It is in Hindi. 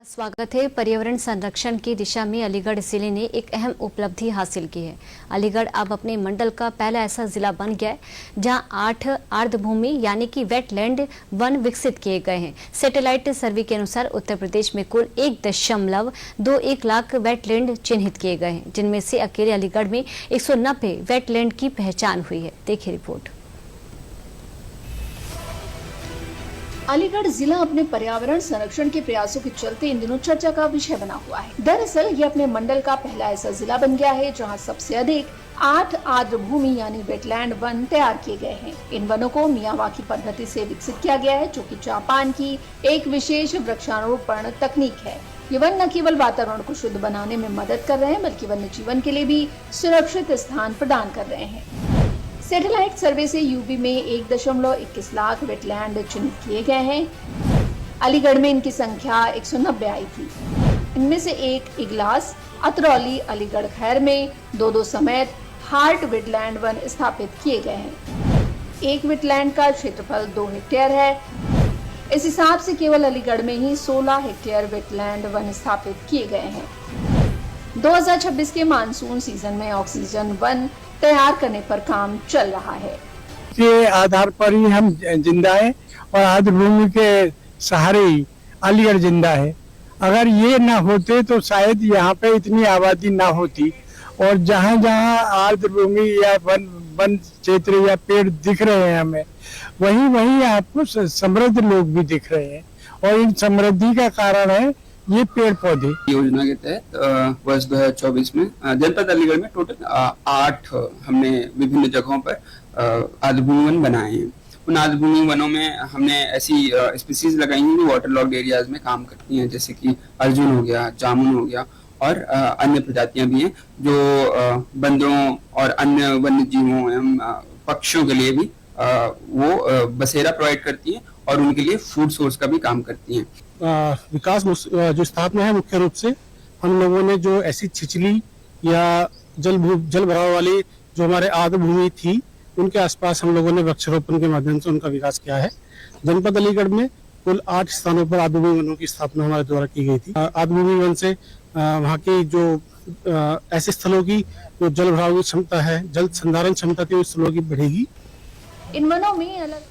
स्वागत है। पर्यावरण संरक्षण की दिशा में अलीगढ़ जिले ने एक अहम उपलब्धि हासिल की है। अलीगढ़ अब अपने मंडल का पहला ऐसा जिला बन गया है जहां 8 आर्द्रभूमि यानी कि वेटलैंड वन विकसित किए गए हैं। सैटेलाइट सर्वे के अनुसार उत्तर प्रदेश में कुल 1.21 लाख वेटलैंड चिन्हित किए गए हैं, जिनमें से अकेले अलीगढ़ में 190 वेटलैंड की पहचान हुई है। देखिए रिपोर्ट। अलीगढ़ जिला अपने पर्यावरण संरक्षण के प्रयासों के चलते इन दिनों चर्चा का विषय बना हुआ है। दरअसल ये अपने मंडल का पहला ऐसा जिला बन गया है जहां सबसे अधिक 8 आर्द्रभूमि यानी वेटलैंड वन तैयार किए गए हैं। इन वनों को मियावाकी पद्धति से विकसित किया गया है, जो कि जापान की एक विशेष वृक्षारोपण तकनीक है। ये वन न केवल वातावरण को शुद्ध बनाने में मदद कर रहे हैं, बल्कि वन्य जीवन के लिए भी सुरक्षित स्थान प्रदान कर रहे हैं। सैटेलाइट सर्वे से यूपी में 1.21 लाख वेटलैंड चिन्हित किए गए हैं। अलीगढ़ में इनकी संख्या 190 आई थी। इनमें से एक इगलास, अतरौली, अलीगढ़ खैर में 2 समेत हार्ट वेटलैंड वन स्थापित किए गए हैं। एक वेटलैंड का क्षेत्रफल 2 हेक्टेयर है। इस हिसाब से केवल अलीगढ़ में ही 16 हेक्टेयर वेटलैंड वन स्थापित किए गए हैं। 2026 के मानसून सीजन में ऑक्सीजन वन तैयार करने पर काम चल रहा है। के आधार पर ही हम जिंदा है और आर्द्रभूमि के सहारे ही अलीगढ़ जिंदा है। अगर ये ना होते तो शायद यहाँ पे इतनी आबादी ना होती। और जहाँ जहाँ आर्द्रभूमि या वन क्षेत्र या पेड़ दिख रहे हैं हमें, वहीं वहीं आपको समृद्ध लोग भी दिख रहे हैं। और इन समृद्धि का कारण है ये पेड़ पौधे। योजना के तहत वर्ष 2024 में जनपद अलीगढ़ में टोटल 8 हमने विभिन्न जगहों पर आर्द्रभूमि वन बनाए हैं। उन आर्द्रभूमि वनों में हमने ऐसी स्पीसीज लगाई हैं जो वाटर लॉक्ड एरियाज में काम करती हैं, जैसे कि अर्जुन हो गया, जामुन हो गया और अन्य प्रजातियां भी हैं जो बंदरों और अन्य वन्य जीवों एवं पक्षियों के लिए भी वो बसेरा प्रोवाइड करती हैं और उनके लिए फूड सोर्स का भी काम करती हैं। विकास जो स्थापना है, मुख्य रूप से हम लोगों ने जो ऐसी छिछली या जल भराव वाली जो हमारे आर्द्रभूमि थी, उनके आसपास हम लोगों ने वृक्षारोपण के माध्यम से उनका विकास किया है। जनपद अलीगढ़ में कुल 8 स्थानों पर आर्द्रभूमि वनों की स्थापना हमारे द्वारा की गई थी। आर्द्रभूमि वन से वहाँ की जो ऐसे स्थलों की जो जल भराव की क्षमता है, जल संधारण क्षमता थी, उस स्थलों की बढ़ेगी। इन वनों में अलग